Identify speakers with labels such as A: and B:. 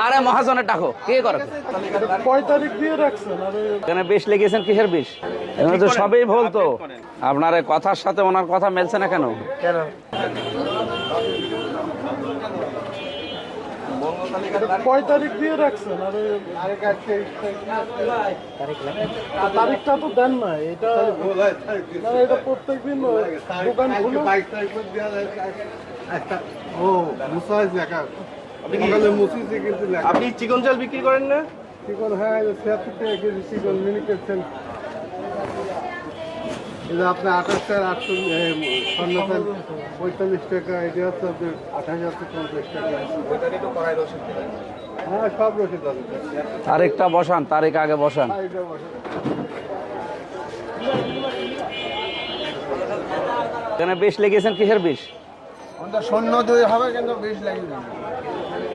A: আরে মহাজনের টাকা কে করে?
B: কয় তারিখ দিয়ে রাখছেন?
A: এখানে বিষ লিখেছেন, কিসের বিষ? এখানে তো সবই ভুল তো। আপনার এই কথার সাথে ওনার কথা মেলছে না কেন?
B: কেন কয় তারিখ দিয়ে রাখছেন? তারিখটা তো দেন না। এটা এটা প্রত্যেকদিন দোকান খুলে
C: আপনি চিকন চাল বিক্রি করেন না?
B: চিকন, হ্যাঁ ৭৬ টাকা কেজি চিকন মিনিকেট সেল। এটা আপনার ২৮,৮০০ স্বর্ণ চাল ৪৫ টাকা। এটা হচ্ছে আপনার ২৮,৫০ টাকা। হ্যাঁ সব রসিদ আছে।
A: তারিখটা বসান, তারিখ আগে বসান। এখানে বিষ লিখেছেন, কিসের বিষ?
B: স্বর্ণ দই হবে কিন্তু বেশ লাগে।